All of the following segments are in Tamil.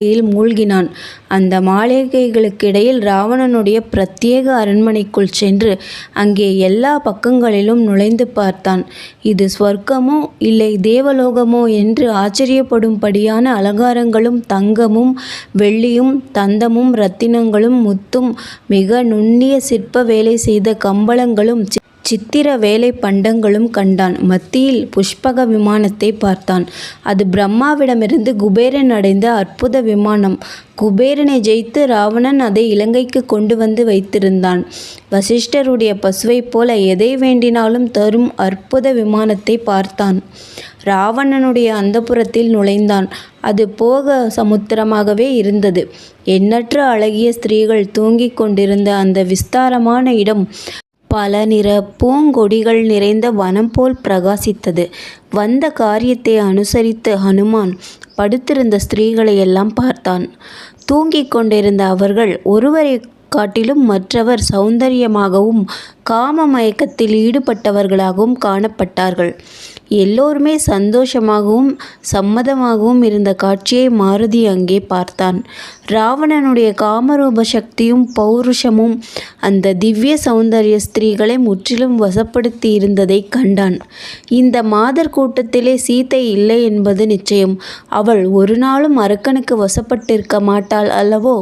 மூழ்கினான். அந்த மாளிகைகளுக்கிடையில் ராவணனுடைய பிரத்யேக அரண்மனைக்குள் சென்று அங்கே எல்லா பக்கங்களிலும் நுழைந்து பார்த்தான். இது ஸ்வர்க்கமோ இல்லை தேவலோகமோ என்று ஆச்சரியப்படும்படியான அலங்காரங்களும் தங்கமும் வெள்ளியும் தந்தமும் இரத்தினங்களும் முத்தும் மிக நுண்ணிய சிற்ப வேலை செய்த கம்பளங்களும் சித்திர வேலை பண்டங்களும் கண்டான். மத்தியில் புஷ்பக விமானத்தை பார்த்தான். அது பிரம்மாவிடமிருந்து குபேரன் அடைந்த அற்புத விமானம். குபேரனை ஜெயித்து ராவணன் அதை இலங்கைக்கு கொண்டு வந்து வைத்திருந்தான். வசிஷ்டருடைய பசுவைப் போல எதை வேண்டினாலும் தரும் அற்புத விமானத்தை பார்த்தான். ராவணனுடைய அந்தப்புரத்தில் நுழைந்தான். அது போக சமுத்திரமாகவே இருந்தது. எண்ணற்ற அழகிய ஸ்திரீகள் தூங்கிக் கொண்டிருந்த அந்த விஸ்தாரமான இடம் பல நிற பூங்கொடிகள் நிறைந்த வனம் போல் பிரகாசித்தது. வந்த காரியத்தை அனுசரித்து ஹனுமான் படுத்திருந்த ஸ்திரீகளை எல்லாம் பார்த்தான். தூங்கிக் கொண்டிருந்த அவர்கள் ஒருவரை காட்டிலும் மற்றவர் சௌந்தரியமாகவும் காம மயக்கத்தில் ஈடுபட்டவர்களாகவும் காணப்பட்டார்கள். எல்லோருமே சந்தோஷமாகவும் சம்மதமாகவும் இருந்த காட்சியை மாருதி அங்கே பார்த்தான். ராவணனுடைய காமரூப சக்தியும் பௌருஷமும் அந்த திவ்ய சௌந்தரிய ஸ்திரீகளை முற்றிலும் வசப்படுத்தி இருந்ததை கண்டான். இந்த மாதர் கூட்டத்திலே சீதை இல்லை என்பது நிச்சயம். அவள் ஒரு நாளும் அரக்கனுக்கு வசப்பட்டிருக்க மாட்டாள் அல்லவோ?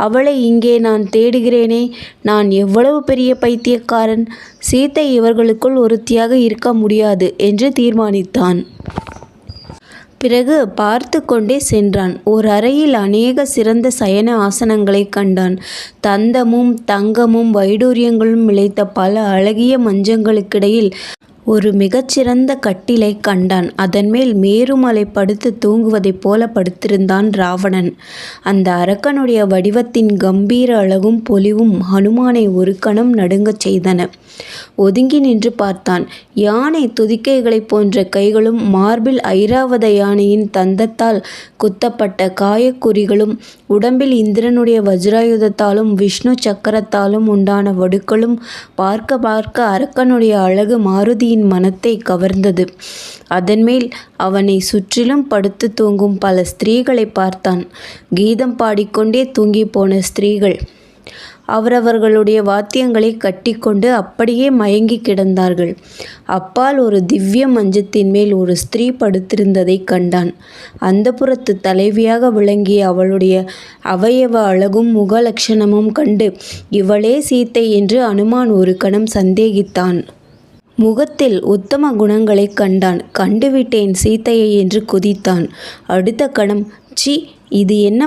அவளை இங்கே நான் தேடுகிறேனே, நான் எவ்வளவு பெரிய பைத்தியக்காரன்! சீதை இவர்களுக்குள் ஒருத்தியாக இருக்க முடியாது என்று தீர்மானித்தான். பிறகு பார்த்து கொண்டே சென்றான். ஒரு அறையில் அநேக சிறந்த சயன ஆசனங்களை கண்டான். தந்தமும் தங்கமும் வைடூரியங்களும் இழைத்த பல அழகிய மஞ்சங்களுக்கிடையில் ஒரு மிகச்சிறந்த கட்டிலை கண்டான். அதன் மேல் மேருமலை படுத்து தூங்குவதைப் போல படுத்திருந்தான் ராவணன். அந்த அரக்கனுடைய வடிவத்தின் கம்பீர அழகும் பொலிவும் ஹனுமானை ஒரு கணம் நடுங்கச் செய்தன. ஒதுங்கி நின்று பார்த்தான். யானை துதிக்கைகளைப் போன்ற கைகளும் மார்பில் ஐராவத யானையின் தந்தத்தால் குத்தப்பட்ட காயக்குறிகளும் உடம்பில் இந்திரனுடைய வஜ்ராயுதத்தாலும் விஷ்ணு சக்கரத்தாலும் உண்டான வடுக்களும் பார்க்க பார்க்க அரக்கனுடைய அழகு மாருதியின் மனத்தை கவர்ந்தது. அதன்மேல் அவனை சுற்றிலும் படுத்து தூங்கும் பல ஸ்திரீகளை பார்த்தான். கீதம் பாடிக்கொண்டே தூங்கி போன ஸ்திரீகள் அவரவர்களுடைய வாத்தியங்களை கட்டிக்கொண்டு அப்படியே மயங்கி கிடந்தார்கள். அப்பால் ஒரு திவ்ய மஞ்சத்தின் மேல் ஒரு ஸ்திரீ படுத்திருந்ததை கண்டான். அந்தப்புரத்து தலைவியாக விளங்கிய அவளுடைய அவயவ அழகும் முக லட்சணமும் கண்டு இவளே சீதை என்று அனுமான் ஒரு கணம் சந்தேகித்தான். முகத்தில் உத்தம குணங்களை கண்டான். கண்டுவிட்டேன் சீதையை என்று குதித்தான். அடுத்த கணம், சி, இது என்ன